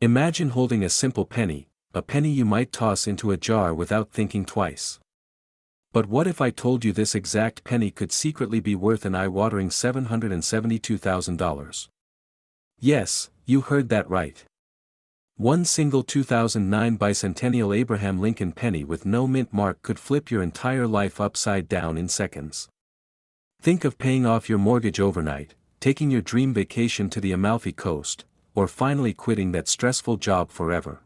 Imagine holding a simple penny, a penny you might toss into a jar without thinking twice. But what if I told you this exact penny could secretly be worth an eye-watering $772,000? Yes, you heard that right. One single 2009 bicentennial Abraham Lincoln penny with no mint mark could flip your entire life upside down in seconds. Think of paying off your mortgage overnight, taking your dream vacation to the Amalfi Coast, or finally quitting that stressful job forever.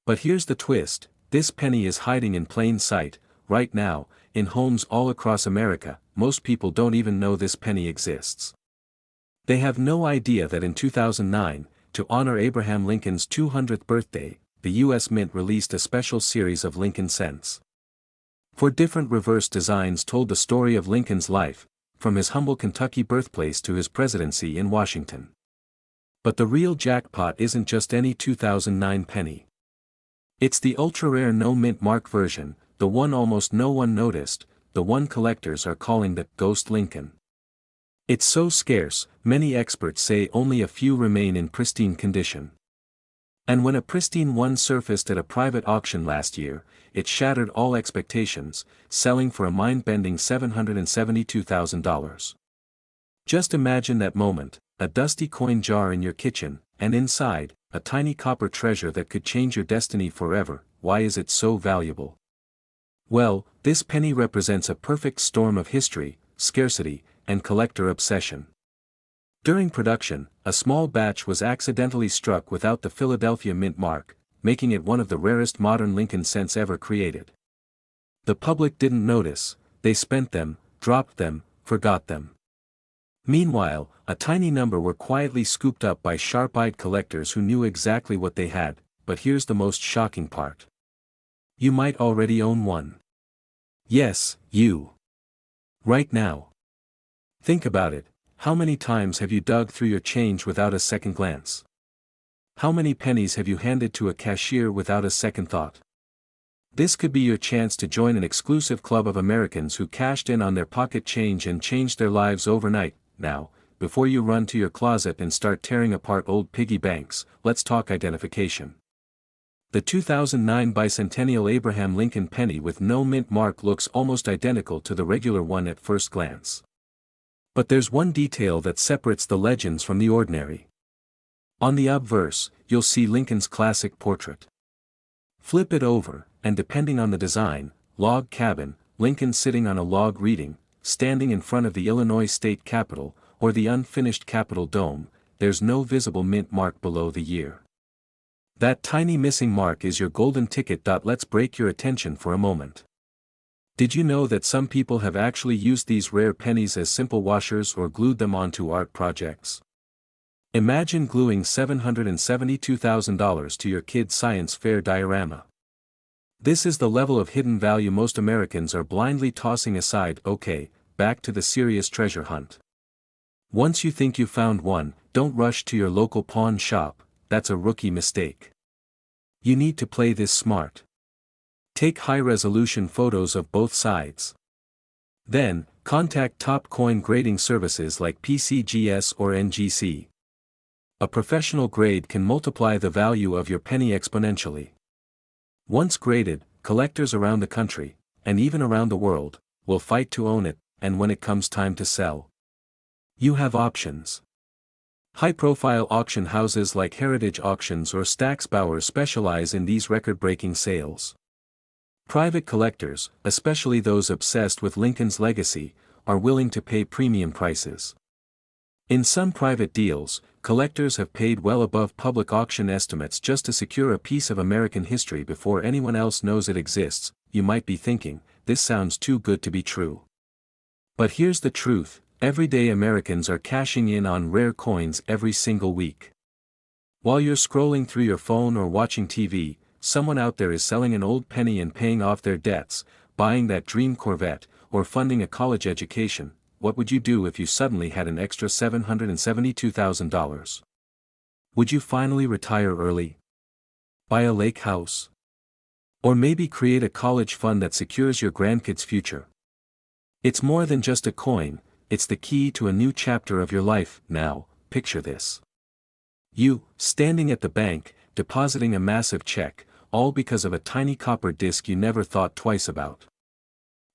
But here's the twist, this penny is hiding in plain sight, right now, in homes all across America. Most people don't even know this penny exists. They have no idea that in 2009, to honor Abraham Lincoln's 200th birthday, the U.S. Mint released a special series of Lincoln cents. 4 different reverse designs told the story of Lincoln's life, from his humble Kentucky birthplace to his presidency in Washington. But the real jackpot isn't just any 2009 penny. It's the ultra-rare no-mint mark version, the one almost no one noticed, the one collectors are calling the Ghost Lincoln. It's so scarce, many experts say only a few remain in pristine condition. And when a pristine one surfaced at a private auction last year, it shattered all expectations, selling for a mind-bending $772,000. Just imagine that moment, a dusty coin jar in your kitchen, and inside, a tiny copper treasure that could change your destiny forever. Why is it so valuable? Well, this penny represents a perfect storm of history, scarcity, and collector obsession. During production, a small batch was accidentally struck without the Philadelphia Mint mark, making it one of the rarest modern Lincoln cents ever created. The public didn't notice, they spent them, dropped them, forgot them. Meanwhile, a tiny number were quietly scooped up by sharp-eyed collectors who knew exactly what they had. But here's the most shocking part. You might already own one. Yes, you. Right now. Think about it, how many times have you dug through your change without a second glance? How many pennies have you handed to a cashier without a second thought? This could be your chance to join an exclusive club of Americans who cashed in on their pocket change and changed their lives overnight. Now, before you run to your closet and start tearing apart old piggy banks, let's talk identification. The 2009 bicentennial Abraham Lincoln penny with no mint mark looks almost identical to the regular one at first glance. But there's one detail that separates the legends from the ordinary. On the obverse, you'll see Lincoln's classic portrait. Flip it over, and depending on the design, log cabin, Lincoln sitting on a log reading, standing in front of the Illinois State Capitol, or the unfinished Capitol Dome, there's no visible mint mark below the year. That tiny missing mark is your golden ticket. Let's break your attention for a moment. Did you know that some people have actually used these rare pennies as simple washers or glued them onto art projects? Imagine gluing $772,000 to your kid's science fair diorama. This is the level of hidden value most Americans are blindly tossing aside. Okay, back to the serious treasure hunt. Once you think you found one, don't rush to your local pawn shop, that's a rookie mistake. You need to play this smart. Take high-resolution photos of both sides. Then, contact top coin grading services like PCGS or NGC. A professional grade can multiply the value of your penny exponentially. Once graded, collectors around the country, and even around the world, will fight to own it, and when it comes time to sell, you have options. High-profile auction houses like Heritage Auctions or Stack's Bauer specialize in these record-breaking sales. Private collectors, especially those obsessed with Lincoln's legacy, are willing to pay premium prices. In some private deals, collectors have paid well above public auction estimates just to secure a piece of American history before anyone else knows it exists. You might be thinking, this sounds too good to be true. But here's the truth, everyday Americans are cashing in on rare coins every single week. While you're scrolling through your phone or watching TV, someone out there is selling an old penny and paying off their debts, buying that dream Corvette, or funding a college education. What would you do if you suddenly had an extra $772,000? Would you finally retire early? Buy a lake house? Or maybe create a college fund that secures your grandkids' future? It's more than just a coin, it's the key to a new chapter of your life. Now, picture this. You, standing at the bank, depositing a massive check, all because of a tiny copper disc you never thought twice about.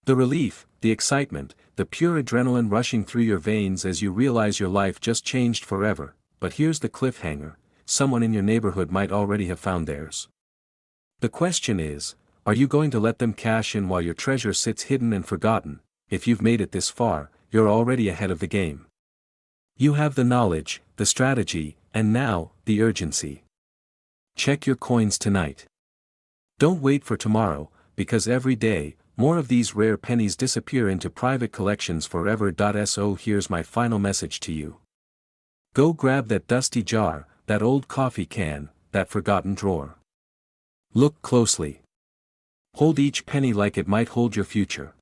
The relief, the excitement, the pure adrenaline rushing through your veins as you realize your life just changed forever. But here's the cliffhanger: someone in your neighborhood might already have found theirs. The question is, are you going to let them cash in while your treasure sits hidden and forgotten? If you've made it this far, you're already ahead of the game. You have the knowledge, the strategy, and now, the urgency. Check your coins tonight. Don't wait for tomorrow, because every day, more of these rare pennies disappear into private collections forever. So here's my final message to you. Go grab that dusty jar, that old coffee can, that forgotten drawer. Look closely. Hold each penny like it might hold your future.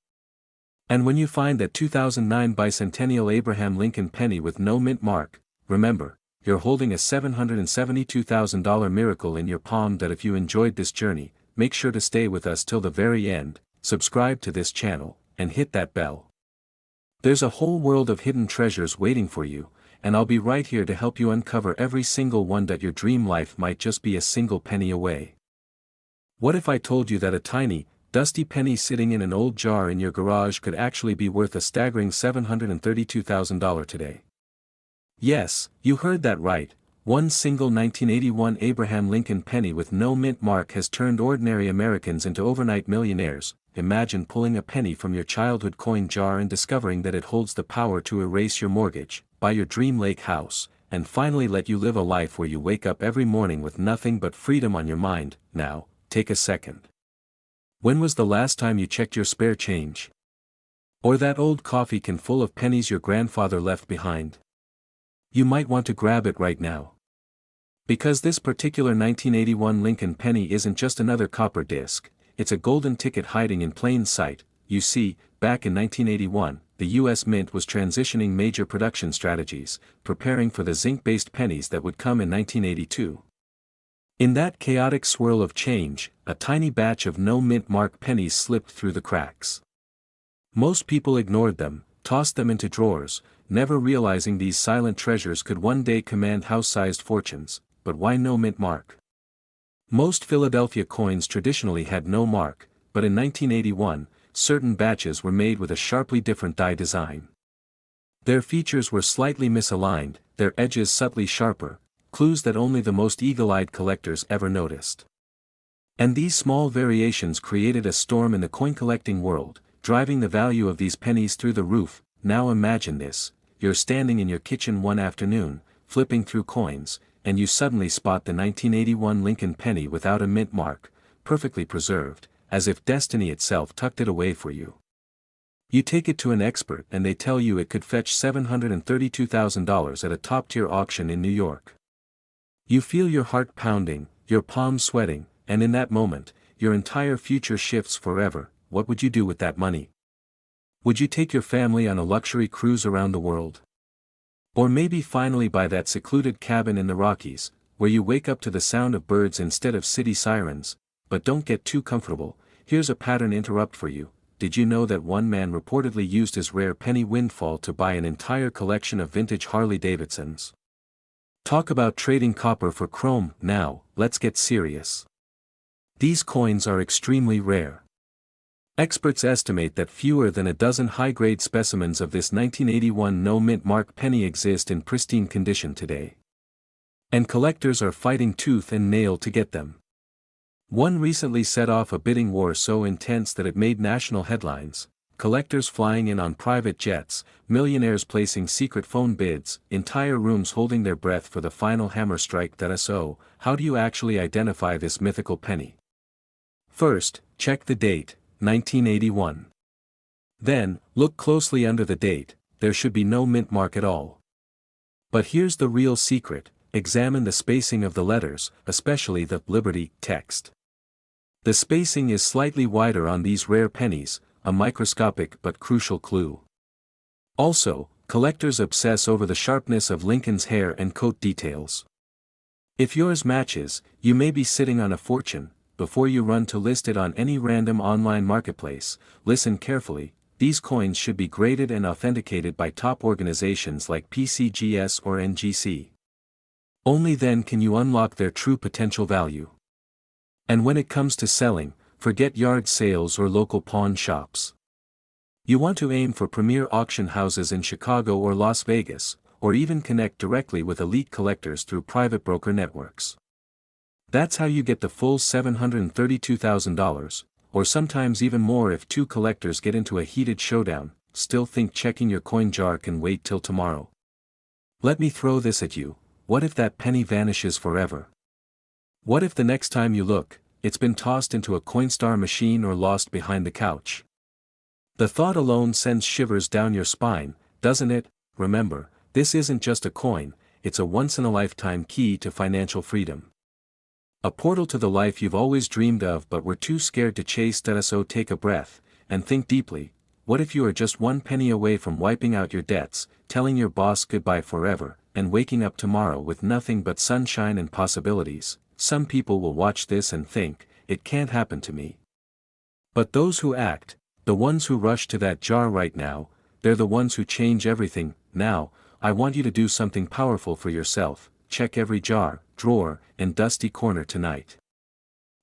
And when you find that 2009 bicentennial Abraham Lincoln penny with no mint mark, remember, you're holding a $772,000 miracle in your palm. If you enjoyed this journey, make sure to stay with us till the very end, subscribe to this channel, and hit that bell. There's a whole world of hidden treasures waiting for you, and I'll be right here to help you uncover every single one. Your dream life might just be a single penny away. What if I told you that a tiny, dusty penny sitting in an old jar in your garage could actually be worth a staggering $732,000 today? Yes, you heard that right. One single 1981 Abraham Lincoln penny with no mint mark has turned ordinary Americans into overnight millionaires. Imagine pulling a penny from your childhood coin jar and discovering that it holds the power to erase your mortgage, buy your dream lake house, and finally let you live a life where you wake up every morning with nothing but freedom on your mind. Now, take a second. When was the last time you checked your spare change? Or that old coffee can full of pennies your grandfather left behind? You might want to grab it right now. Because this particular 1981 Lincoln penny isn't just another copper disc, it's a golden ticket hiding in plain sight. You see, back in 1981, the U.S. Mint was transitioning major production strategies, preparing for the zinc-based pennies that would come in 1982. In that chaotic swirl of change, a tiny batch of no mint mark pennies slipped through the cracks. Most people ignored them, tossed them into drawers, never realizing these silent treasures could one day command house-sized fortunes. But why no mint mark? Most Philadelphia coins traditionally had no mark, but in 1981, certain batches were made with a sharply different die design. Their features were slightly misaligned, their edges subtly sharper, clues that only the most eagle-eyed collectors ever noticed. And these small variations created a storm in the coin-collecting world, driving the value of these pennies through the roof. Now imagine this: you're standing in your kitchen one afternoon, flipping through coins, and you suddenly spot the 1981 Lincoln penny without a mint mark, perfectly preserved, as if destiny itself tucked it away for you. You take it to an expert and they tell you it could fetch $732,000 at a top-tier auction in New York. You feel your heart pounding, your palms sweating, and in that moment, your entire future shifts forever. What would you do with that money? Would you take your family on a luxury cruise around the world? Or maybe finally buy that secluded cabin in the Rockies, where you wake up to the sound of birds instead of city sirens? But don't get too comfortable, here's a pattern interrupt for you. Did you know that one man reportedly used his rare penny windfall to buy an entire collection of vintage Harley-Davidsons? Talk about trading copper for chrome. Now, let's get serious. These coins are extremely rare. Experts estimate that fewer than a dozen high-grade specimens of this 1981 no-mint mark penny exist in pristine condition today. And collectors are fighting tooth and nail to get them. One recently set off a bidding war so intense that it made national headlines: collectors flying in on private jets, millionaires placing secret phone bids, entire rooms holding their breath for the final hammer strike. So, how do you actually identify this mythical penny? First, check the date, 1981. Then, look closely under the date. There should be no mint mark at all. But here's the real secret: examine the spacing of the letters, especially the Liberty text. The spacing is slightly wider on these rare pennies, a microscopic but crucial clue. Also, collectors obsess over the sharpness of Lincoln's hair and coat details. If yours matches, you may be sitting on a fortune. Before you run to list it on any random online marketplace, listen carefully. These coins should be graded and authenticated by top organizations like PCGS or NGC. Only then can you unlock their true potential value. And when it comes to selling, forget yard sales or local pawn shops. You want to aim for premier auction houses in Chicago or Las Vegas, or even connect directly with elite collectors through private broker networks. That's how you get the full $732,000, or sometimes even more if two collectors get into a heated showdown. Still think checking your coin jar can wait till tomorrow? Let me throw this at you: what if that penny vanishes forever? What if the next time you look, it's been tossed into a Coinstar machine or lost behind the couch? The thought alone sends shivers down your spine, doesn't it? Remember, this isn't just a coin, it's a once-in-a-lifetime key to financial freedom. A portal to the life you've always dreamed of but were too scared to chase. So take a breath, and think deeply. What if you are just one penny away from wiping out your debts, telling your boss goodbye forever, and waking up tomorrow with nothing but sunshine and possibilities? Some people will watch this and think, it can't happen to me. But those who act, the ones who rush to that jar right now, they're the ones who change everything. Now, I want you to do something powerful for yourself. Check every jar, drawer, and dusty corner tonight.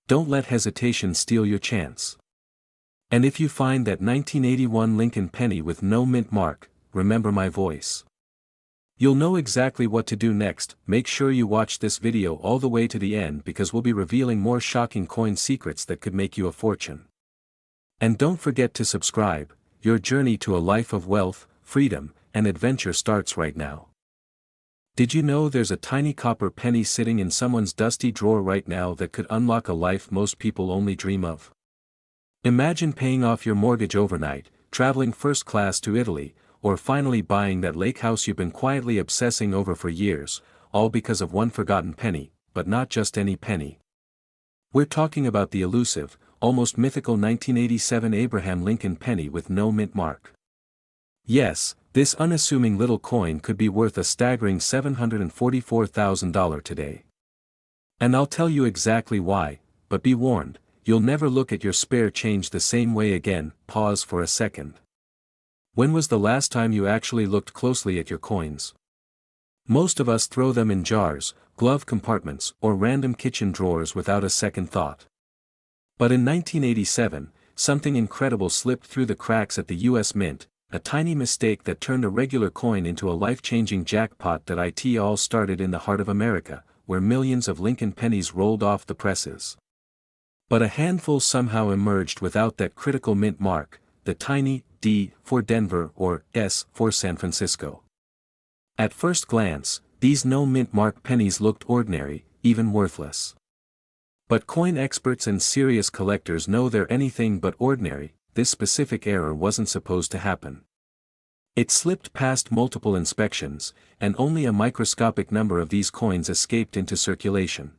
Don't let hesitation steal your chance. And if you find that 1981 Lincoln penny with no mint mark, remember my voice. You'll know exactly what to do next. Make sure you watch this video all the way to the end because we'll be revealing more shocking coin secrets that could make you a fortune. And don't forget to subscribe. Your journey to a life of wealth, freedom, and adventure starts right now. Did you know there's a tiny copper penny sitting in someone's dusty drawer right now that could unlock a life most people only dream of? Imagine paying off your mortgage overnight, traveling first class to Italy, or finally buying that lake house you've been quietly obsessing over for years, all because of one forgotten penny, but not just any penny. We're talking about the elusive, almost mythical 1987 Abraham Lincoln penny with no mint mark. Yes, this unassuming little coin could be worth a staggering $744,000 today. And I'll tell you exactly why, but be warned, you'll never look at your spare change the same way again. Pause for a second. When was the last time you actually looked closely at your coins? Most of us throw them in jars, glove compartments, or random kitchen drawers without a second thought. But in 1987, something incredible slipped through the cracks at the US Mint, a tiny mistake that turned a regular coin into a life-changing jackpot. That it all started in the heart of America, where millions of Lincoln pennies rolled off the presses. But a handful somehow emerged without that critical mint mark, the tiny D for Denver or S for San Francisco. At first glance, these no mint mark pennies looked ordinary, even worthless. But coin experts and serious collectors know they're anything but ordinary. This specific error wasn't supposed to happen. It slipped past multiple inspections, and only a microscopic number of these coins escaped into circulation.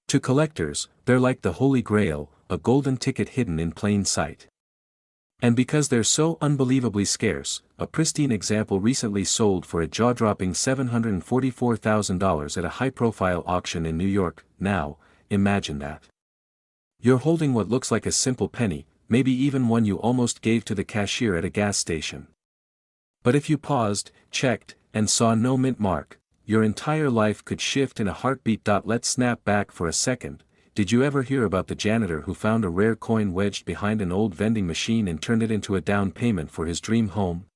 To collectors, they're like the Holy Grail, a golden ticket hidden in plain sight. And because they're so unbelievably scarce, a pristine example recently sold for a jaw-dropping $744,000 at a high-profile auction in New York. Now, imagine that. You're holding what looks like a simple penny, maybe even one you almost gave to the cashier at a gas station. But if you paused, checked, and saw no mint mark, your entire life could shift in a heartbeat. Let's snap back for a second. Did you ever hear about the janitor who found a rare coin wedged behind an old vending machine and turned it into a down payment for his dream home?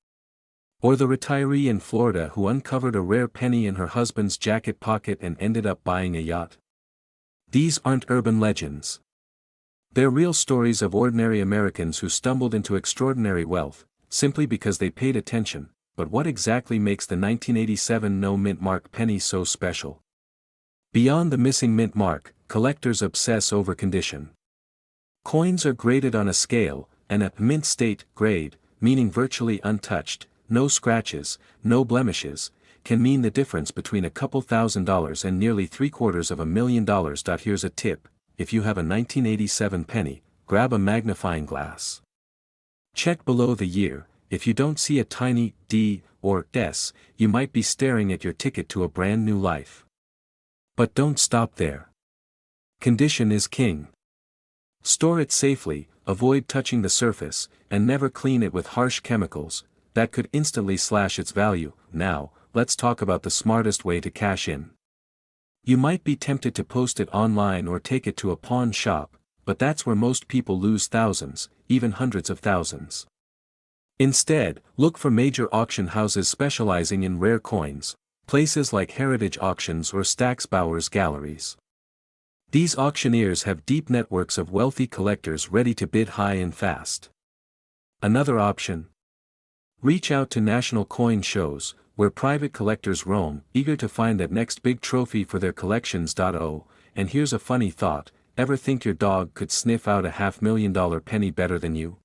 Or the retiree in Florida who uncovered a rare penny in her husband's jacket pocket and ended up buying a yacht? These aren't urban legends. They're real stories of ordinary Americans who stumbled into extraordinary wealth, simply because they paid attention. But what exactly makes the 1987 no mint mark penny so special? Beyond the missing mint mark, collectors obsess over condition. Coins are graded on a scale, and a mint state grade, meaning virtually untouched, no scratches, no blemishes, can mean the difference between a couple $1,000s and nearly $750,000. Here's a tip: if you have a 1987 penny, grab a magnifying glass. Check below the year. If you don't see a tiny D or S, you might be staring at your ticket to a brand new life. But don't stop there. Condition is king. Store it safely, avoid touching the surface, and never clean it with harsh chemicals that could instantly slash its value. Now, let's talk about the smartest way to cash in. You might be tempted to post it online or take it to a pawn shop, but that's where most people lose thousands, even hundreds of thousands. Instead, look for major auction houses specializing in rare coins, places like Heritage Auctions or Stack's Bowers Galleries. These auctioneers have deep networks of wealthy collectors ready to bid high and fast. Another option? Reach out to national coin shows, where private collectors roam, eager to find that next big trophy for their collections. Oh, and here's a funny thought: ever think your dog could sniff out a $500,000 penny better than you?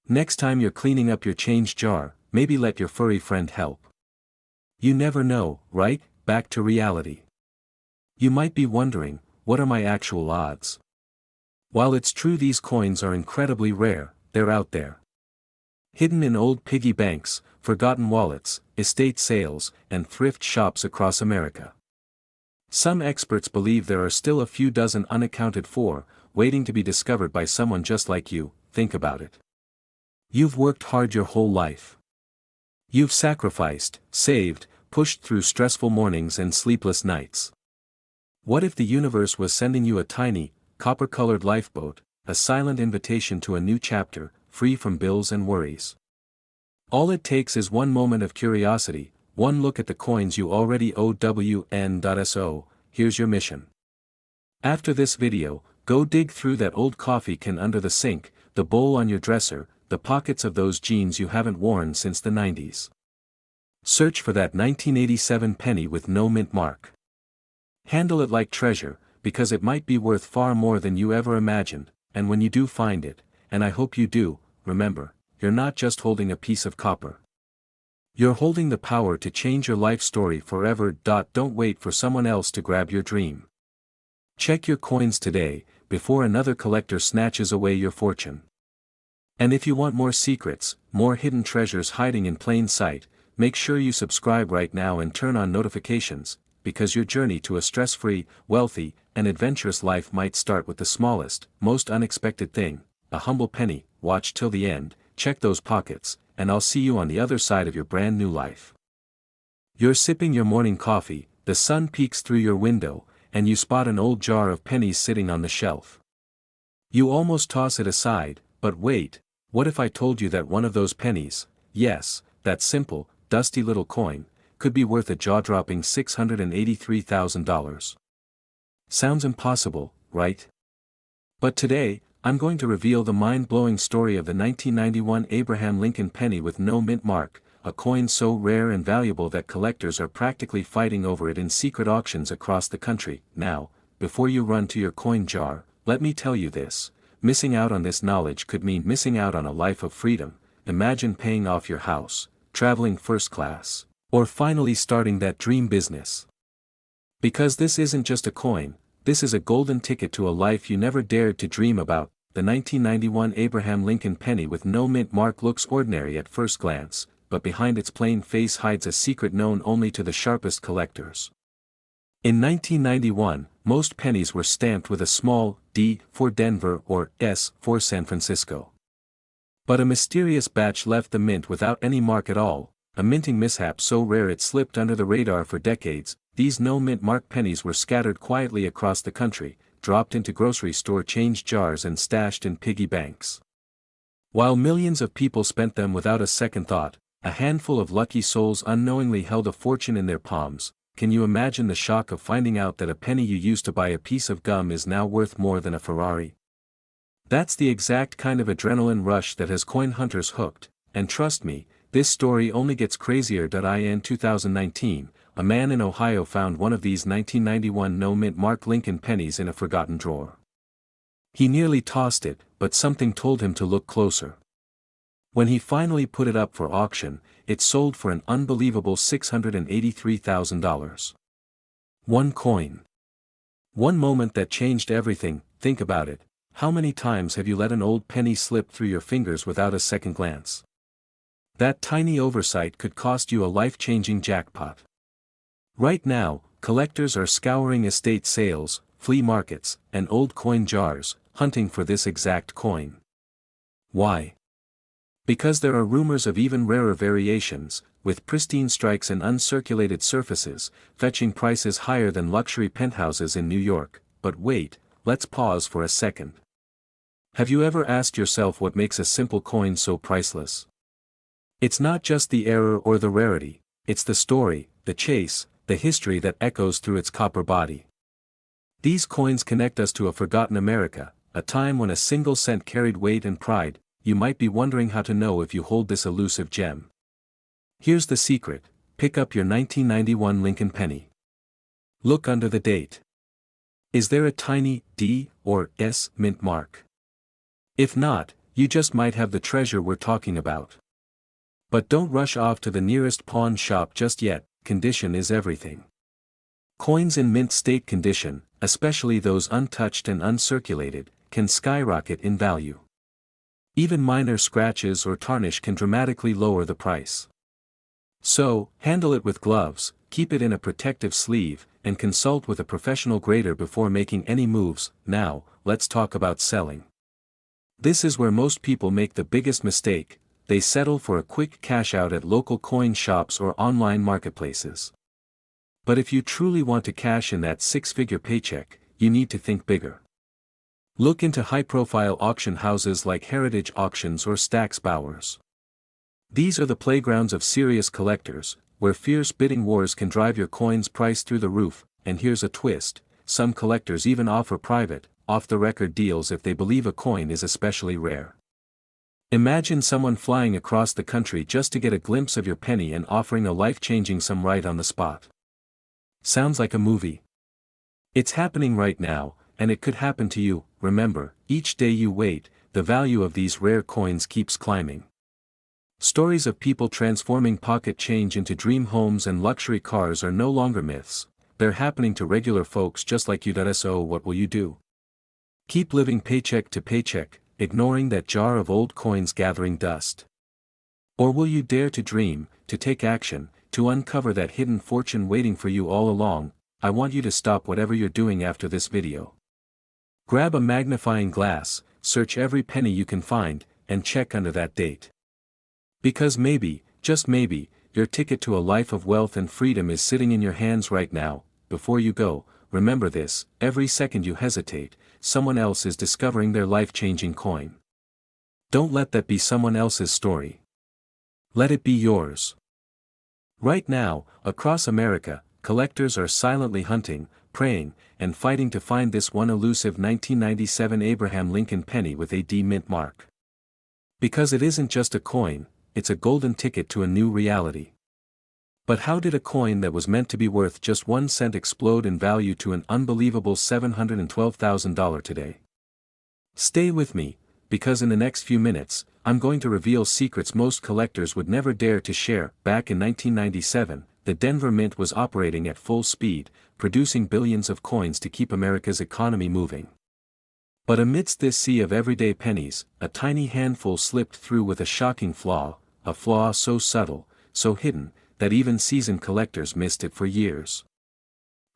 Next time you're cleaning up your change jar, maybe let your furry friend help. You never know, right? Back to reality. You might be wondering, what are my actual odds? While it's true these coins are incredibly rare, they're out there. Hidden in old piggy banks, forgotten wallets, estate sales, and thrift shops across America. Some experts believe there are still a few dozen unaccounted for, waiting to be discovered by someone just like you. Think about it. You've worked hard your whole life. You've sacrificed, saved, pushed through stressful mornings and sleepless nights. What if the universe was sending you a tiny, copper-colored lifeboat, a silent invitation to a new chapter, free from bills and worries? All it takes is one moment of curiosity, one look at the coins you already owe. WN.so, here's your mission. After this video, go dig through that old coffee can under the sink, the bowl on your dresser, the pockets of those jeans you haven't worn since the 90s. Search for that 1987 penny with no mint mark. Handle it like treasure, because it might be worth far more than you ever imagined, and when you do find it, and I hope you do, remember, you're not just holding a piece of copper. You're holding the power to change your life story forever. Don't wait for someone else to grab your dream. Check your coins today, before another collector snatches away your fortune. And if you want more secrets, more hidden treasures hiding in plain sight, make sure you subscribe right now and turn on notifications, because your journey to a stress-free, wealthy, and adventurous life might start with the smallest, most unexpected thing, a humble penny. Watch till the end, check those pockets, and I'll see you on the other side of your brand new life. You're sipping your morning coffee, the sun peeks through your window, and you spot an old jar of pennies sitting on the shelf. You almost toss it aside, but wait, what if I told you that one of those pennies, yes, that simple, dusty little coin, could be worth a jaw-dropping $683,000? Sounds impossible, right? But today, I'm going to reveal the mind-blowing story of the 1991 Abraham Lincoln penny with no mint mark, a coin so rare and valuable that collectors are practically fighting over it in secret auctions across the country. Now, before you run to your coin jar, let me tell you this: missing out on this knowledge could mean missing out on a life of freedom. Imagine paying off your house, traveling first class, or finally starting that dream business. Because this isn't just a coin, this is a golden ticket to a life you never dared to dream about. The 1991 Abraham Lincoln penny with no mint mark looks ordinary at first glance, but behind its plain face hides a secret known only to the sharpest collectors. In 1991, most pennies were stamped with a small D for Denver or S for San Francisco. But a mysterious batch left the mint without any mark at all, a minting mishap so rare it slipped under the radar for decades. These no-mint mark pennies were scattered quietly across the country, dropped into grocery store change jars and stashed in piggy banks. While millions of people spent them without a second thought, a handful of lucky souls unknowingly held a fortune in their palms. Can you imagine the shock of finding out that a penny you used to buy a piece of gum is now worth more than a Ferrari? That's the exact kind of adrenaline rush that has coin hunters hooked, and trust me, this story only gets crazier. In 2019, a man in Ohio found one of these 1991 no-mint mark Lincoln pennies in a forgotten drawer. He nearly tossed it, but something told him to look closer. When he finally put it up for auction, it sold for an unbelievable $683,000. One coin. One moment that changed everything. Think about it. How many times have you let an old penny slip through your fingers without a second glance? That tiny oversight could cost you a life-changing jackpot. Right now, collectors are scouring estate sales, flea markets, and old coin jars, hunting for this exact coin. Why? Because there are rumors of even rarer variations, with pristine strikes and uncirculated surfaces, fetching prices higher than luxury penthouses in New York. But wait, let's pause for a second. Have you ever asked yourself what makes a simple coin so priceless? It's not just the error or the rarity, it's the story, the chase, the history that echoes through its copper body. These coins connect us to a forgotten America, a time when a single cent carried weight and pride. You might be wondering how to know if you hold this elusive gem. Here's the secret: pick up your 1991 Lincoln penny. Look under the date. Is there a tiny D or S mint mark? If not, you just might have the treasure we're talking about. But don't rush off to the nearest pawn shop just yet. Condition is everything. Coins in mint state condition, especially those untouched and uncirculated, can skyrocket in value. Even minor scratches or tarnish can dramatically lower the price. So, handle it with gloves, keep it in a protective sleeve, and consult with a professional grader before making any moves. Now, let's talk about selling. This is where most people make the biggest mistake. They settle for a quick cash out at local coin shops or online marketplaces. But if you truly want to cash in that six-figure paycheck, you need to think bigger. Look into high-profile auction houses like Heritage Auctions or Stack's Bowers. These are the playgrounds of serious collectors, where fierce bidding wars can drive your coin's price through the roof. And here's a twist: some collectors even offer private, off-the-record deals if they believe a coin is especially rare. Imagine someone flying across the country just to get a glimpse of your penny and offering a life-changing sum right on the spot. Sounds like a movie? It's happening right now, and it could happen to you. Remember, each day you wait, the value of these rare coins keeps climbing. Stories of people transforming pocket change into dream homes and luxury cars are no longer myths. They're happening to regular folks just like you. So what will you do? Keep living paycheck to paycheck, ignoring that jar of old coins gathering dust? Or will you dare to dream, to take action, to uncover that hidden fortune waiting for you all along? I want you to stop whatever you're doing after this video. Grab a magnifying glass, search every penny you can find, and check under that date. Because maybe, just maybe, your ticket to a life of wealth and freedom is sitting in your hands right now. Before you go, remember this: every second you hesitate, someone else is discovering their life-changing coin. Don't let that be someone else's story. Let it be yours. Right now, across America, collectors are silently hunting, praying, and fighting to find this one elusive 1997 Abraham Lincoln penny with a D mint mark. Because it isn't just a coin, it's a golden ticket to a new reality. But how did a coin that was meant to be worth just 1 cent explode in value to an unbelievable $712,000 today? Stay with me, because in the next few minutes, I'm going to reveal secrets most collectors would never dare to share. Back in 1997, the Denver Mint was operating at full speed, producing billions of coins to keep America's economy moving. But amidst this sea of everyday pennies, a tiny handful slipped through with a shocking flaw, a flaw so subtle, so hidden, that even seasoned collectors missed it for years.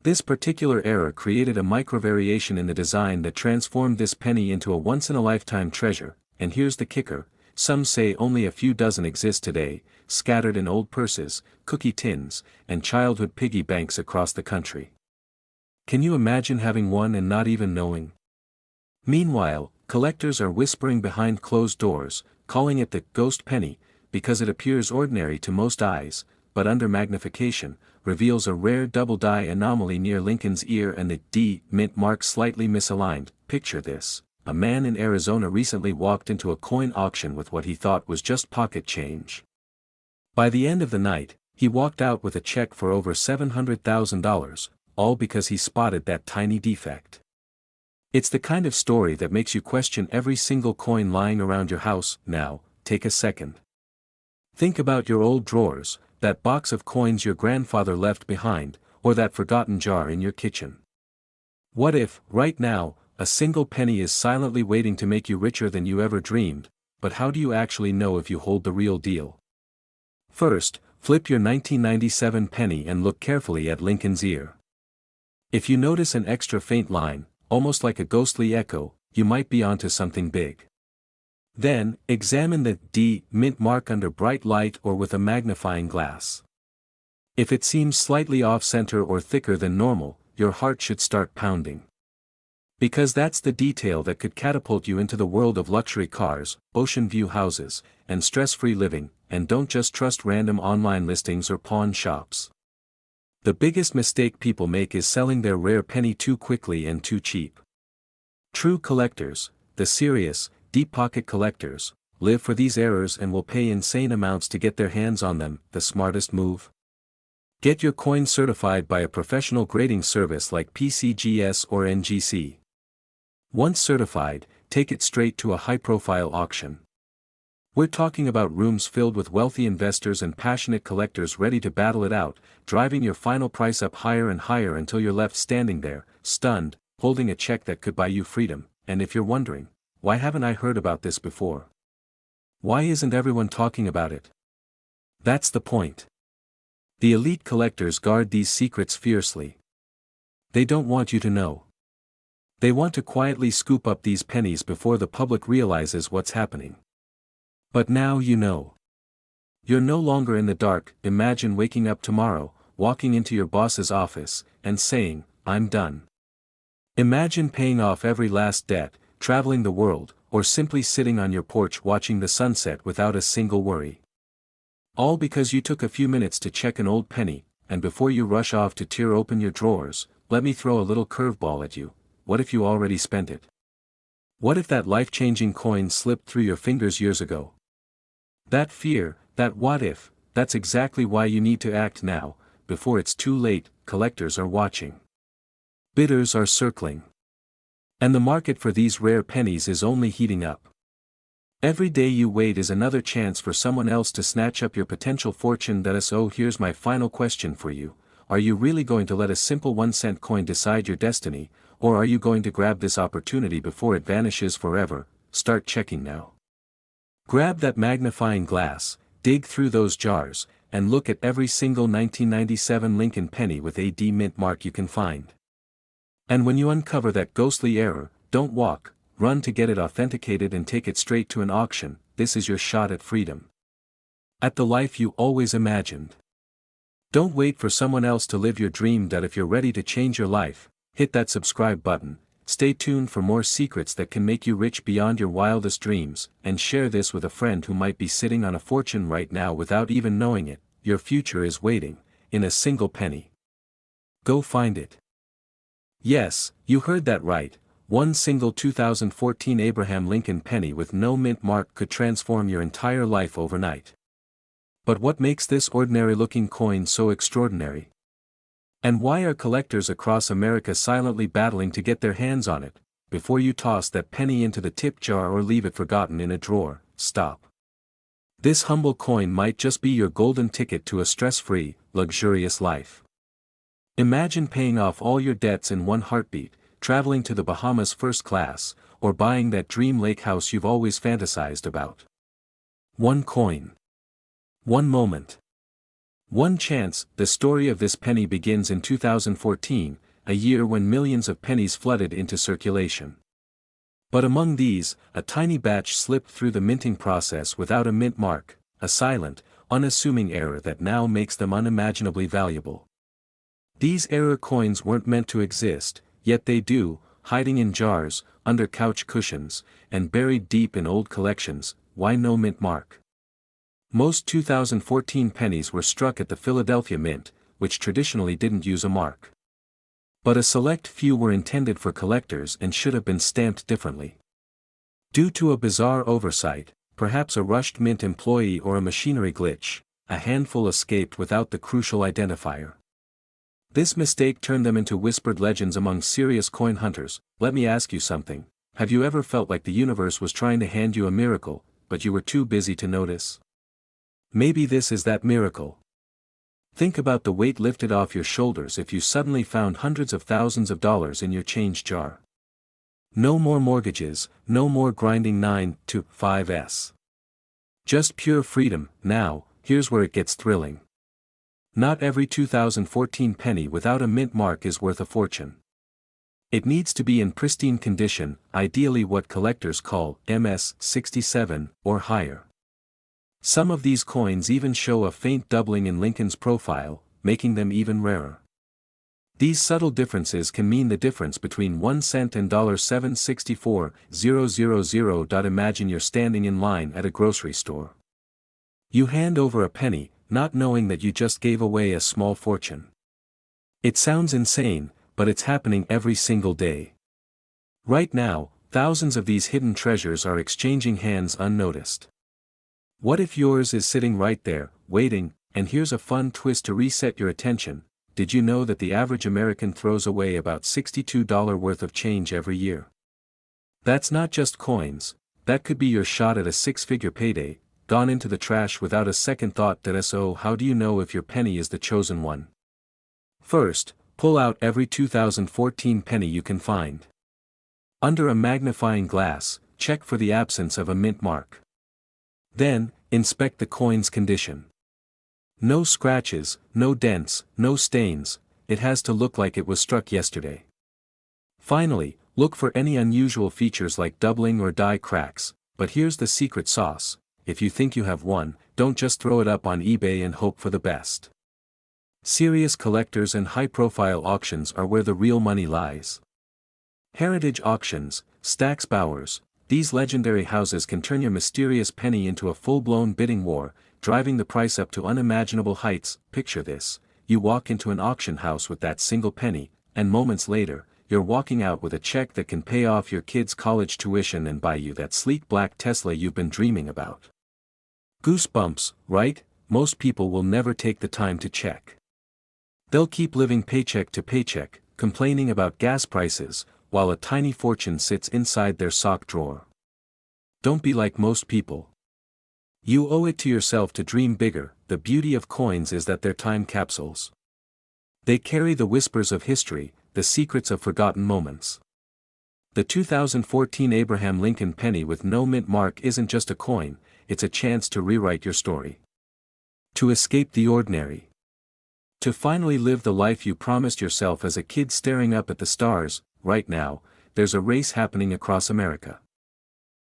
This particular error created a micro-variation in the design that transformed this penny into a once-in-a-lifetime treasure. And here's the kicker: some say only a few dozen exist today, scattered in old purses, cookie tins, and childhood piggy banks across the country. Can you imagine having one and not even knowing? Meanwhile, collectors are whispering behind closed doors, calling it the ghost penny, because it appears ordinary to most eyes, but under magnification, reveals a rare double-die anomaly near Lincoln's ear and the D mint mark slightly misaligned. Picture this: a man in Arizona recently walked into a coin auction with what he thought was just pocket change. By the end of the night, he walked out with a check for over $700,000, all because he spotted that tiny defect. It's the kind of story that makes you question every single coin lying around your house. Now, take a second. Think about your old drawers, that box of coins your grandfather left behind, or that forgotten jar in your kitchen. What if, right now, a single penny is silently waiting to make you richer than you ever dreamed? But how do you actually know if you hold the real deal? First, flip your 1997 penny and look carefully at Lincoln's ear. If you notice an extra faint line, almost like a ghostly echo, you might be onto something big. Then, examine the D mint mark under bright light or with a magnifying glass. If it seems slightly off-center or thicker than normal, your heart should start pounding. Because that's the detail that could catapult you into the world of luxury cars, ocean view houses, and stress-free living, and don't just trust random online listings or pawn shops. The biggest mistake people make is selling their rare penny too quickly and too cheap. True collectors, the serious, deep-pocket collectors, live for these errors and will pay insane amounts to get their hands on them. The smartest move? Get your coin certified by a professional grading service like PCGS or NGC. Once certified, take it straight to a high-profile auction. We're talking about rooms filled with wealthy investors and passionate collectors ready to battle it out, driving your final price up higher and higher until you're left standing there, stunned, holding a check that could buy you freedom. And if you're wondering, why haven't I heard about this before? Why isn't everyone talking about it? That's the point. The elite collectors guard these secrets fiercely. They don't want you to know. They want to quietly scoop up these pennies before the public realizes what's happening. But now you know. You're no longer in the dark. Imagine waking up tomorrow, walking into your boss's office, and saying, "I'm done." Imagine paying off every last debt, traveling the world, or simply sitting on your porch watching the sunset without a single worry. All because you took a few minutes to check an old penny, and before you rush off to tear open your drawers, let me throw a little curveball at you. What if you already spent it? What if that life-changing coin slipped through your fingers years ago? That fear, that what if, that's exactly why you need to act now, before it's too late. Collectors are watching. Bidders are circling. And the market for these rare pennies is only heating up. Every day you wait is another chance for someone else to snatch up your potential fortune. So here's my final question for you. Are you really going to let a simple 1-cent coin decide your destiny, or are you going to grab this opportunity before it vanishes forever? Start checking now. Grab that magnifying glass, dig through those jars, and look at every single 1997 Lincoln penny with a D mint mark you can find. And when you uncover that ghostly error, don't walk, run to get it authenticated and take it straight to an auction. This is your shot at freedom. At the life you always imagined. Don't wait for someone else to live your dream. If you're ready to change your life, hit that subscribe button, stay tuned for more secrets that can make you rich beyond your wildest dreams, and share this with a friend who might be sitting on a fortune right now without even knowing it. Your future is waiting, in a single penny. Go find it. Yes, you heard that right. One single 2014 Abraham Lincoln penny with no mint mark could transform your entire life overnight. But what makes this ordinary-looking coin so extraordinary? And why are collectors across America silently battling to get their hands on it? Before you toss that penny into the tip jar or leave it forgotten in a drawer, stop. This humble coin might just be your golden ticket to a stress-free, luxurious life. Imagine paying off all your debts in one heartbeat, traveling to the Bahamas first class, or buying that dream lake house you've always fantasized about. One coin. One moment. One chance. The story of this penny begins in 2014, a year when millions of pennies flooded into circulation. But among these, a tiny batch slipped through the minting process without a mint mark, a silent, unassuming error that now makes them unimaginably valuable. These error coins weren't meant to exist, yet they do, hiding in jars, under couch cushions, and buried deep in old collections. Why no mint mark? Most 2014 pennies were struck at the Philadelphia Mint, which traditionally didn't use a mark. But a select few were intended for collectors and should have been stamped differently. Due to a bizarre oversight, perhaps a rushed mint employee or a machinery glitch, a handful escaped without the crucial identifier. This mistake turned them into whispered legends among serious coin hunters. Let me ask you something. Have you ever felt like the universe was trying to hand you a miracle, but you were too busy to notice? Maybe this is that miracle. Think about the weight lifted off your shoulders if you suddenly found hundreds of thousands of dollars in your change jar. No more mortgages, no more grinding 9 to 5s. Just pure freedom. Now, here's where it gets thrilling. Not every 2014 penny without a mint mark is worth a fortune. It needs to be in pristine condition, ideally what collectors call MS-67 or higher. Some of these coins even show a faint doubling in Lincoln's profile, making them even rarer. These subtle differences can mean the difference between 1 cent and $7.64,000. Imagine you're standing in line at a grocery store. You hand over a penny, not knowing that you just gave away a small fortune. It sounds insane, but it's happening every single day. Right now, thousands of these hidden treasures are exchanging hands unnoticed. What if yours is sitting right there, waiting? And here's a fun twist to reset your attention. Did you know that the average American throws away about $62 worth of change every year? That's not just coins, that could be your shot at a six-figure payday, gone into the trash without a second thought. So how do you know if your penny is the chosen one? First, pull out every 2014 penny you can find. Under a magnifying glass, check for the absence of a mint mark. Then, inspect the coin's condition. No scratches, no dents, no stains, it has to look like it was struck yesterday. Finally, look for any unusual features like doubling or die cracks, but here's the secret sauce: if you think you have one, don't just throw it up on eBay and hope for the best. Serious collectors and high-profile auctions are where the real money lies. Heritage auctions, Stack's Bowers, these legendary houses can turn your mysterious penny into a full-blown bidding war, driving the price up to unimaginable heights. Picture this: you walk into an auction house with that single penny, and moments later, you're walking out with a check that can pay off your kid's college tuition and buy you that sleek black Tesla you've been dreaming about. Goosebumps, right? Most people will never take the time to check. They'll keep living paycheck to paycheck, complaining about gas prices, while a tiny fortune sits inside their sock drawer. Don't be like most people. You owe it to yourself to dream bigger. The beauty of coins is that they're time capsules. They carry the whispers of history, the secrets of forgotten moments. The 2014 Abraham Lincoln penny with no mint mark isn't just a coin, it's a chance to rewrite your story. To escape the ordinary. To finally live the life you promised yourself as a kid staring up at the stars. Right now, there's a race happening across America.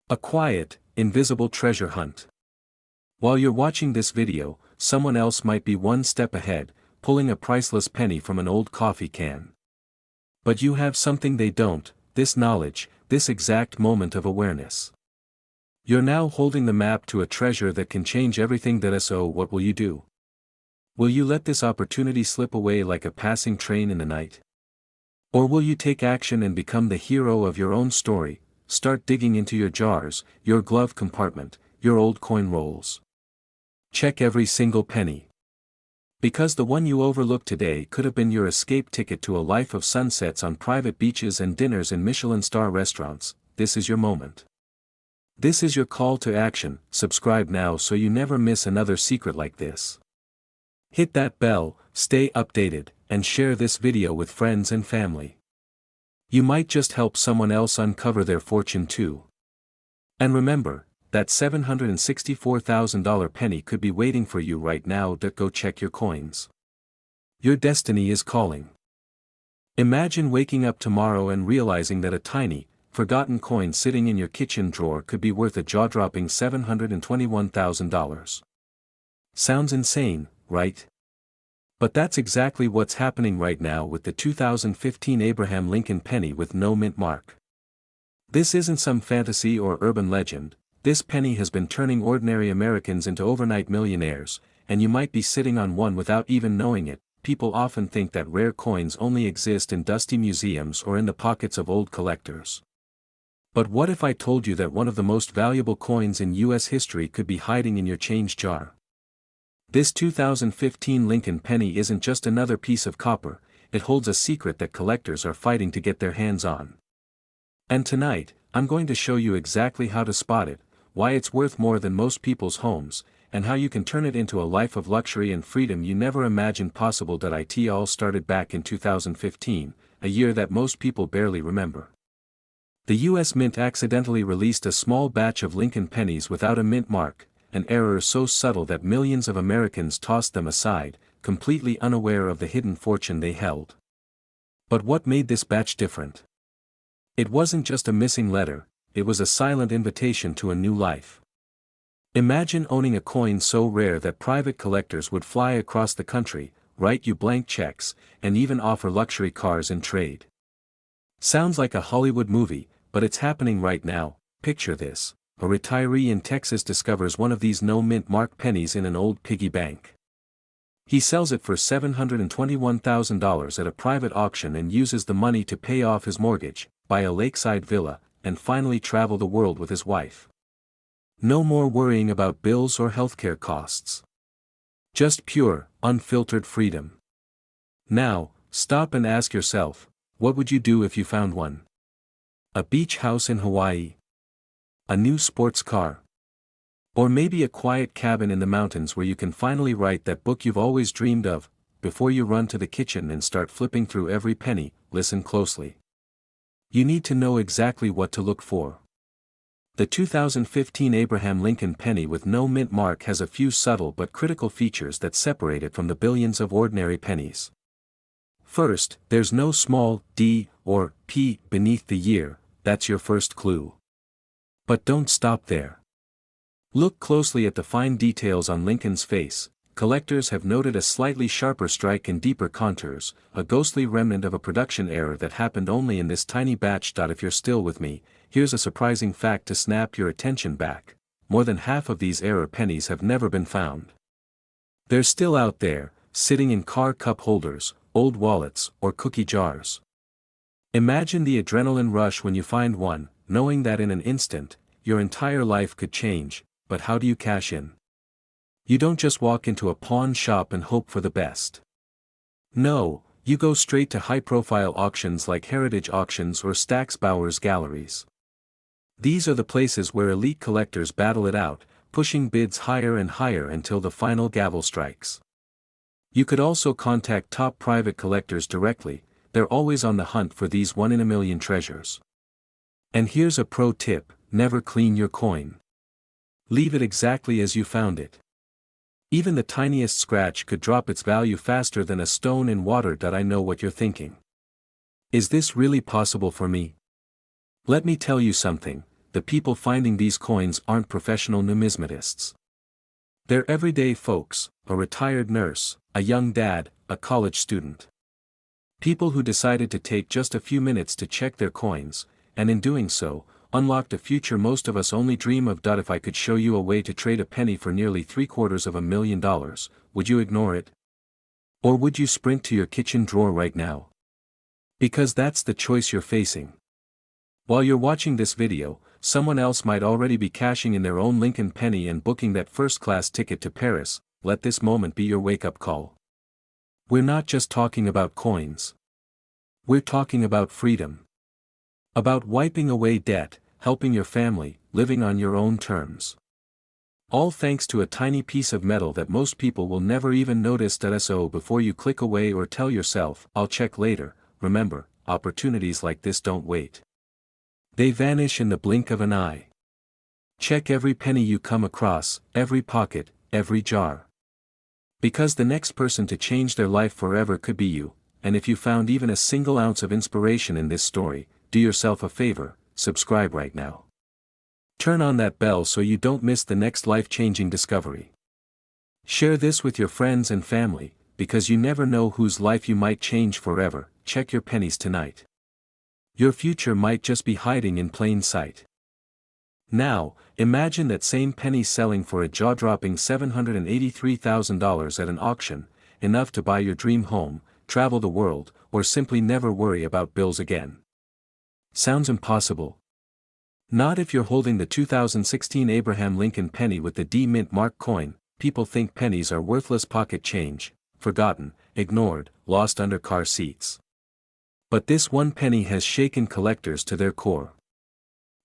A quiet, invisible treasure hunt. While you're watching this video, someone else might be one step ahead, pulling a priceless penny from an old coffee can. But you have something they don't: this knowledge, this exact moment of awareness. You're now holding the map to a treasure that can change everything. So what will you do? Will you let this opportunity slip away like a passing train in the night? Or will you take action and become the hero of your own story? Start digging into your jars, your glove compartment, your old coin rolls. Check every single penny. Because the one you overlooked today could have been your escape ticket to a life of sunsets on private beaches and dinners in Michelin-star restaurants. This is your moment. This is your call to action. Subscribe now so you never miss another secret like this. Hit that bell, stay updated, and share this video with friends and family. You might just help someone else uncover their fortune too. And remember, that $764,000 penny could be waiting for you right now. Go check your coins. Your destiny is calling. Imagine waking up tomorrow and realizing that a tiny, forgotten coin sitting in your kitchen drawer could be worth a jaw-dropping $721,000. Sounds insane, right? But that's exactly what's happening right now with the 2015 Abraham Lincoln penny with no mint mark. This isn't some fantasy or urban legend. This penny has been turning ordinary Americans into overnight millionaires, and you might be sitting on one without even knowing it. People often think that rare coins only exist in dusty museums or in the pockets of old collectors. But what if I told you that one of the most valuable coins in U.S. history could be hiding in your change jar? This 2015 Lincoln penny isn't just another piece of copper, it holds a secret that collectors are fighting to get their hands on. And tonight, I'm going to show you exactly how to spot it, why it's worth more than most people's homes, and how you can turn it into a life of luxury and freedom you never imagined possible. It all started back in 2015, a year that most people barely remember. The U.S. Mint accidentally released a small batch of Lincoln pennies without a mint mark, an error so subtle that millions of Americans tossed them aside, completely unaware of the hidden fortune they held. But what made this batch different? It wasn't just a missing letter, it was a silent invitation to a new life. Imagine owning a coin so rare that private collectors would fly across the country, write you blank checks, and even offer luxury cars in trade. Sounds like a Hollywood movie, but it's happening right now. Picture this: a retiree in Texas discovers one of these no-mint mark pennies in an old piggy bank. He sells it for $721,000 at a private auction and uses the money to pay off his mortgage, buy a lakeside villa, and finally travel the world with his wife. No more worrying about bills or healthcare costs. Just pure, unfiltered freedom. Now, stop and ask yourself, what would you do if you found one? A beach house in Hawaii? A new sports car? Or maybe a quiet cabin in the mountains where you can finally write that book you've always dreamed of? Before you run to the kitchen and start flipping through every penny, listen closely. You need to know exactly what to look for. The 2015 Abraham Lincoln penny with no mint mark has a few subtle but critical features that separate it from the billions of ordinary pennies. First, there's no small D or P beneath the year. That's your first clue. But don't stop there. Look closely at the fine details on Lincoln's face. Collectors have noted a slightly sharper strike and deeper contours, a ghostly remnant of a production error that happened only in this tiny batch. If you're still with me, here's a surprising fact to snap your attention back: more than half of these error pennies have never been found. They're still out there, sitting in car cup holders, old wallets, or cookie jars. Imagine the adrenaline rush when you find one, knowing that in an instant, your entire life could change. But how do you cash in? You don't just walk into a pawn shop and hope for the best. No, you go straight to high-profile auctions like Heritage Auctions or Stack's Bowers Galleries. These are the places where elite collectors battle it out, pushing bids higher and higher until the final gavel strikes. You could also contact top private collectors directly. They're always on the hunt for these one-in-a-million treasures. And here's a pro tip: never clean your coin. Leave it exactly as you found it. Even the tiniest scratch could drop its value faster than a stone in water. I know what you're thinking. Is this really possible for me? Let me tell you something: the people finding these coins aren't professional numismatists. They're everyday folks, a retired nurse, a young dad, a college student. People who decided to take just a few minutes to check their coins, and in doing so, unlocked a future most of us only dream of. If I could show you a way to trade a penny for nearly $750,000, would you ignore it? Or would you sprint to your kitchen drawer right now? Because that's the choice you're facing. While you're watching this video, someone else might already be cashing in their own Lincoln penny and booking that first-class ticket to Paris. Let this moment be your wake-up call. We're not just talking about coins. We're talking about freedom. About wiping away debt, helping your family, living on your own terms. All thanks to a tiny piece of metal that most people will never even notice. So before you click away or tell yourself, "I'll check later," remember, opportunities like this don't wait. They vanish in the blink of an eye. Check every penny you come across, every pocket, every jar. Because the next person to change their life forever could be you, and if you found even a single ounce of inspiration in this story, do yourself a favor: subscribe right now. Turn on that bell so you don't miss the next life-changing discovery. Share this with your friends and family, because you never know whose life you might change forever. Check your pennies tonight. Your future might just be hiding in plain sight. Now, imagine that same penny selling for a jaw-dropping $783,000 at an auction, enough to buy your dream home, travel the world, or simply never worry about bills again. Sounds impossible? Not if you're holding the 2016 Abraham Lincoln penny with the D mint mark coin. People think pennies are worthless pocket change, forgotten, ignored, lost under car seats. But this one penny has shaken collectors to their core.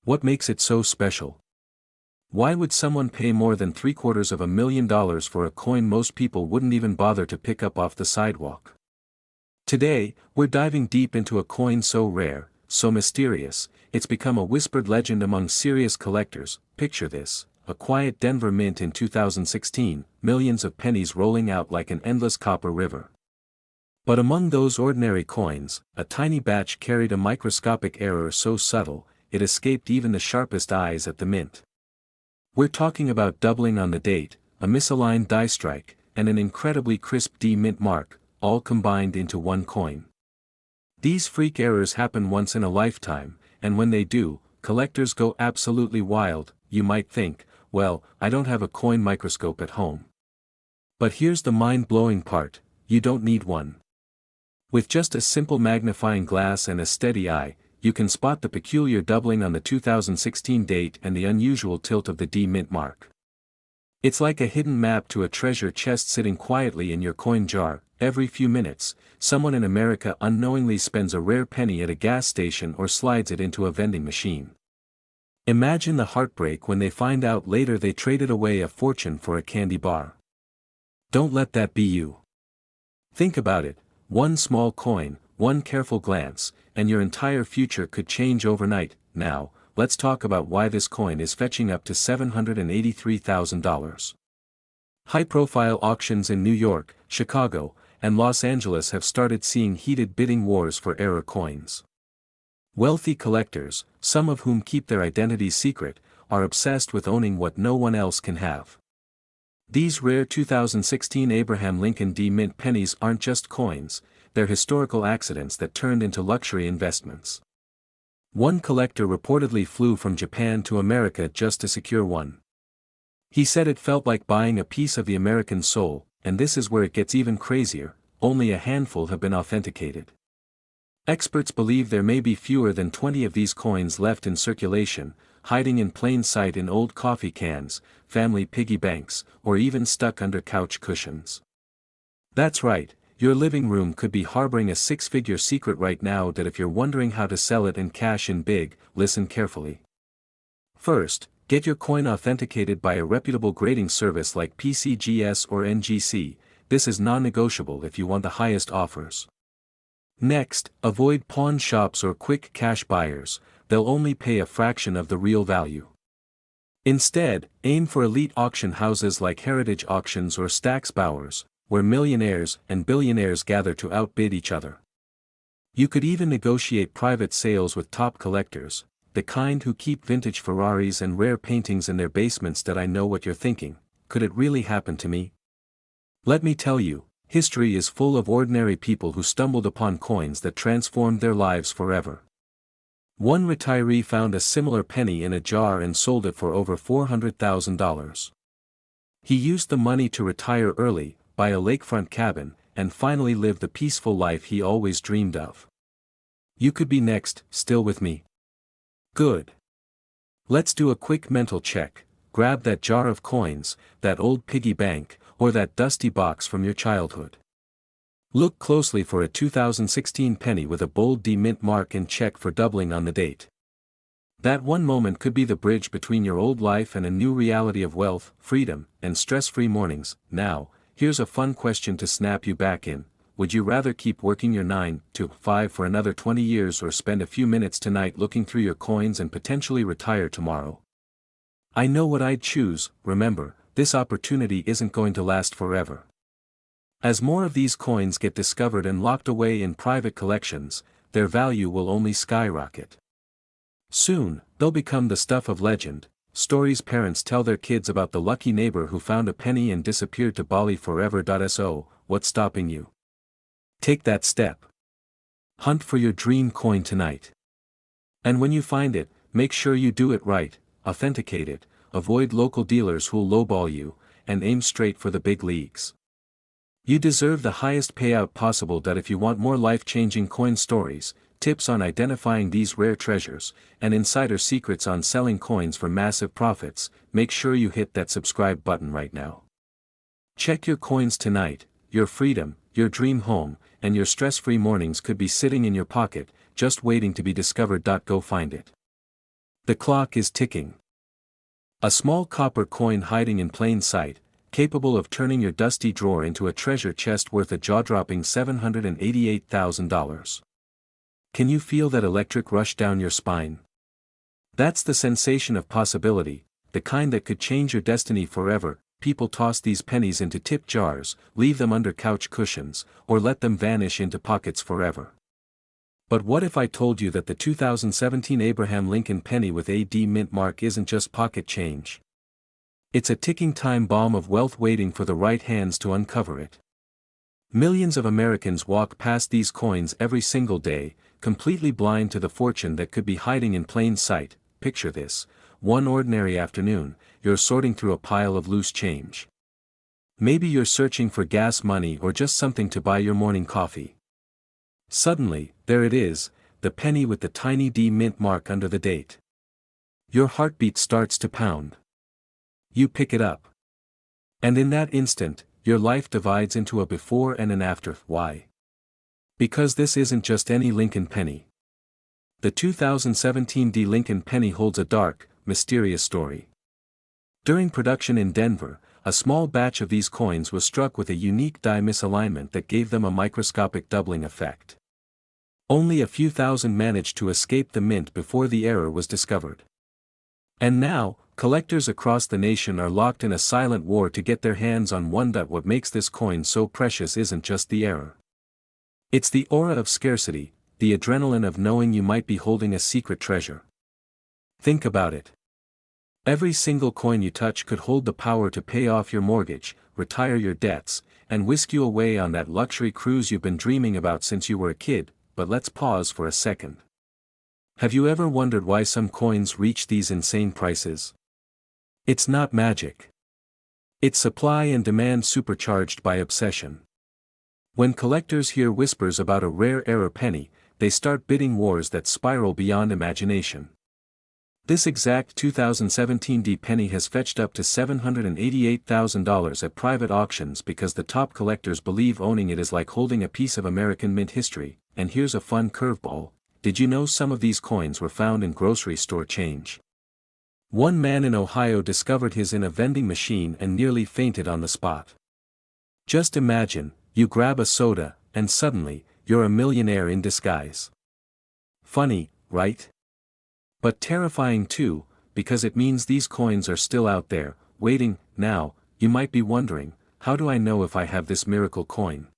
What makes it so special? Why would someone pay more than $750,000 for a coin most people wouldn't even bother to pick up off the sidewalk? Today, we're diving deep into a coin so rare, so mysterious, it's become a whispered legend among serious collectors. Picture this: a quiet Denver mint in 2016, millions of pennies rolling out like an endless copper river. But among those ordinary coins, a tiny batch carried a microscopic error so subtle, it escaped even the sharpest eyes at the mint. We're talking about doubling on the date, a misaligned die strike, and an incredibly crisp D mint mark, all combined into one coin. These freak errors happen once in a lifetime, and when they do, collectors go absolutely wild. You might think, well, I don't have a coin microscope at home. But here's the mind-blowing part, you don't need one. With just a simple magnifying glass and a steady eye, you can spot the peculiar doubling on the 2016 date and the unusual tilt of the D mint mark. It's like a hidden map to a treasure chest sitting quietly in your coin jar. Every few minutes, someone in America unknowingly spends a rare penny at a gas station or slides it into a vending machine. Imagine the heartbreak when they find out later they traded away a fortune for a candy bar. Don't let that be you. Think about it, one small coin, one careful glance, and your entire future could change overnight. Now, let's talk about why this coin is fetching up to $783,000. High-profile auctions in New York, Chicago, and Los Angeles have started seeing heated bidding wars for error coins. Wealthy collectors, some of whom keep their identities secret, are obsessed with owning what no one else can have. These rare 2016 Abraham Lincoln D mint pennies aren't just coins, they're historical accidents that turned into luxury investments. One collector reportedly flew from Japan to America just to secure one. He said it felt like buying a piece of the American soul, and this is where it gets even crazier, only a handful have been authenticated. Experts believe there may be fewer than 20 of these coins left in circulation, hiding in plain sight in old coffee cans, family piggy banks, or even stuck under couch cushions. That's right, your living room could be harboring a six-figure secret right now that if you're wondering how to sell it and cash in big, listen carefully. First, get your coin authenticated by a reputable grading service like PCGS or NGC. This is non-negotiable if you want the highest offers. Next, avoid pawn shops or quick cash buyers, they'll only pay a fraction of the real value. Instead, aim for elite auction houses like Heritage Auctions or Stack's Bowers, where millionaires and billionaires gather to outbid each other. You could even negotiate private sales with top collectors, the kind who keep vintage Ferraris and rare paintings in their basements. That I know what you're thinking, could it really happen to me? Let me tell you, history is full of ordinary people who stumbled upon coins that transformed their lives forever. One retiree found a similar penny in a jar and sold it for over $400,000. He used the money to retire early, buy a lakefront cabin, and finally live the peaceful life he always dreamed of. You could be next. Still with me? Good. Let's do a quick mental check. Grab that jar of coins, that old piggy bank, or that dusty box from your childhood. Look closely for a 2016 penny with a bold D mint mark and check for doubling on the date. That one moment could be the bridge between your old life and a new reality of wealth, freedom, and stress-free mornings. Now, here's a fun question to snap you back in. Would you rather keep working your 9 to 5 for another 20 years or spend a few minutes tonight looking through your coins and potentially retire tomorrow? I know what I'd choose. Remember, this opportunity isn't going to last forever. As more of these coins get discovered and locked away in private collections, their value will only skyrocket. Soon, they'll become the stuff of legend, stories parents tell their kids about the lucky neighbor who found a penny and disappeared to Bali forever. So, what's stopping you? Take that step. Hunt for your dream coin tonight. And when you find it, make sure you do it right, authenticate it, avoid local dealers who'll lowball you, and aim straight for the big leagues. You deserve the highest payout possible. If you want more life-changing coin stories, tips on identifying these rare treasures, and insider secrets on selling coins for massive profits, make sure you hit that subscribe button right now. Check your coins tonight. Your freedom, your dream home, and your stress-free mornings could be sitting in your pocket, just waiting to be discovered. Go find it. The clock is ticking. A small copper coin hiding in plain sight, capable of turning your dusty drawer into a treasure chest worth a jaw-dropping $788,000. Can you feel that electric rush down your spine? That's the sensation of possibility, the kind that could change your destiny forever. people toss these pennies into tip jars, leave them under couch cushions, or let them vanish into pockets forever. But what if I told you that the 2017 Abraham Lincoln penny with AD mint mark isn't just pocket change? It's a ticking time bomb of wealth waiting for the right hands to uncover it. Millions of Americans walk past these coins every single day, completely blind to the fortune that could be hiding in plain sight. Picture this: one ordinary afternoon, you're sorting through a pile of loose change. Maybe you're searching for gas money or just something to buy your morning coffee. Suddenly, there it is, the penny with the tiny D mint mark under the date. Your heartbeat starts to pound. You pick it up. And in that instant, your life divides into a before and an after. Why? Because this isn't just any Lincoln penny. The 2017 D Lincoln penny holds a dark, mysterious story. During production in Denver, a small batch of these coins was struck with a unique die misalignment that gave them a microscopic doubling effect. Only a few thousand managed to escape the mint before the error was discovered. And now, collectors across the nation are locked in a silent war to get their hands on one. What makes this coin so precious isn't just the error. It's the aura of scarcity, the adrenaline of knowing you might be holding a secret treasure. Think about it. Every single coin you touch could hold the power to pay off your mortgage, retire your debts, and whisk you away on that luxury cruise you've been dreaming about since you were a kid. But let's pause for a second. Have you ever wondered why some coins reach these insane prices? It's not magic. It's supply and demand supercharged by obsession. When collectors hear whispers about a rare error penny, they start bidding wars that spiral beyond imagination. This exact 2017 D penny has fetched up to $788,000 at private auctions because the top collectors believe owning it is like holding a piece of American mint history. And here's a fun curveball: did you know some of these coins were found in grocery store change? One man in Ohio discovered his in a vending machine and nearly fainted on the spot. Just imagine, you grab a soda, and suddenly, you're a millionaire in disguise. Funny, right? But terrifying too, because it means these coins are still out there, waiting. Now, you might be wondering, how do I know if I have this miracle coin?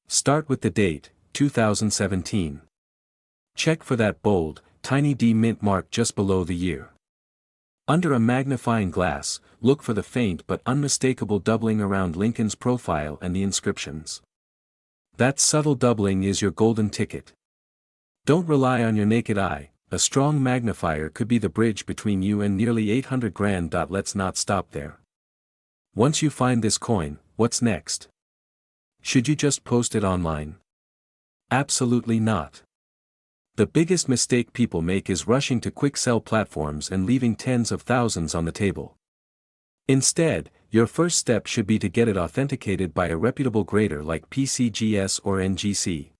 Start with the date, 2017. Check for that bold, tiny D mint mark just below the year. Under a magnifying glass, look for the faint but unmistakable doubling around Lincoln's profile and the inscriptions. That subtle doubling is your golden ticket. Don't rely on your naked eye, a strong magnifier could be the bridge between you and nearly 800 grand. Let's not stop there. Once you find this coin, what's next? Should you just post it online? Absolutely not. The biggest mistake people make is rushing to quick sell platforms and leaving tens of thousands on the table. Instead, your first step should be to get it authenticated by a reputable grader like PCGS or NGC.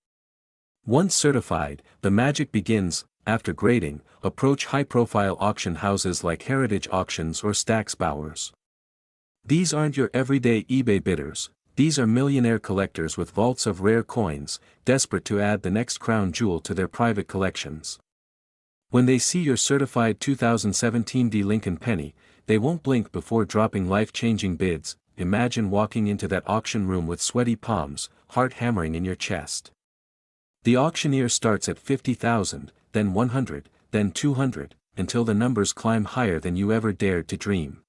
Once certified, the magic begins. After grading, approach high-profile auction houses like Heritage Auctions or Stack's Bowers. These aren't your everyday eBay bidders. These are millionaire collectors with vaults of rare coins, desperate to add the next crown jewel to their private collections. When they see your certified 2017 D Lincoln penny, they won't blink before dropping life-changing bids. Imagine walking into that auction room with sweaty palms, heart hammering in your chest. The auctioneer starts at 50,000, then 100, then 200, until the numbers climb higher than you ever dared to dream.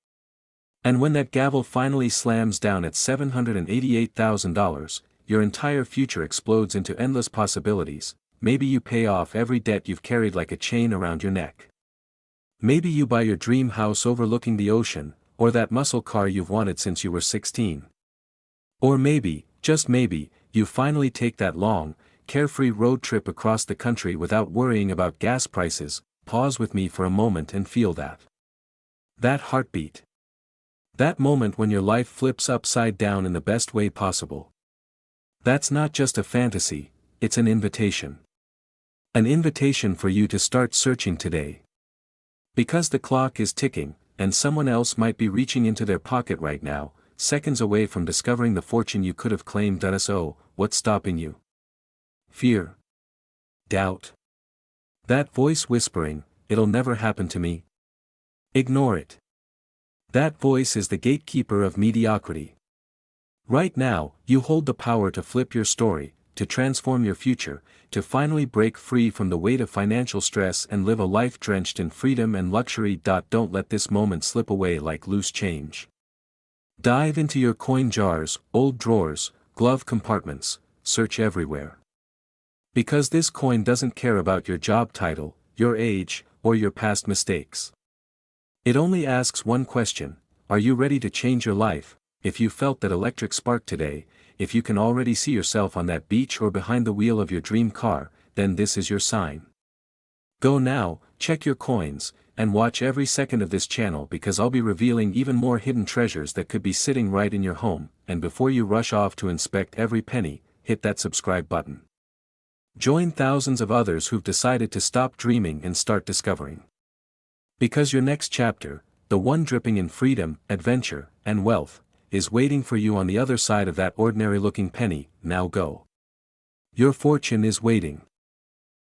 And when that gavel finally slams down at $788,000, your entire future explodes into endless possibilities. Maybe you pay off every debt you've carried like a chain around your neck. Maybe you buy your dream house overlooking the ocean, or that muscle car you've wanted since you were 16. Or maybe, just maybe, you finally take that long, carefree road trip across the country without worrying about gas prices. Pause with me for a moment and feel that. That heartbeat. That moment when your life flips upside down in the best way possible. That's not just a fantasy, it's an invitation. An invitation for you to start searching today. Because the clock is ticking, and someone else might be reaching into their pocket right now, seconds away from discovering the fortune you could have claimed. So, what's stopping you? Fear. Doubt. That voice whispering, "It'll never happen to me." Ignore it. That voice is the gatekeeper of mediocrity. Right now, you hold the power to flip your story, to transform your future, to finally break free from the weight of financial stress and live a life drenched in freedom and luxury. Don't let this moment slip away like loose change. Dive into your coin jars, old drawers, glove compartments, search everywhere. Because this coin doesn't care about your job title, your age, or your past mistakes. It only asks one question: are you ready to change your life? If you felt that electric spark today, if you can already see yourself on that beach or behind the wheel of your dream car, then this is your sign. Go now, check your coins, and watch every second of this channel, because I'll be revealing even more hidden treasures that could be sitting right in your home. And before you rush off to inspect every penny, hit that subscribe button. Join thousands of others who've decided to stop dreaming and start discovering. Because your next chapter, the one dripping in freedom, adventure, and wealth, is waiting for you on the other side of that ordinary-looking penny. Now go. Your fortune is waiting.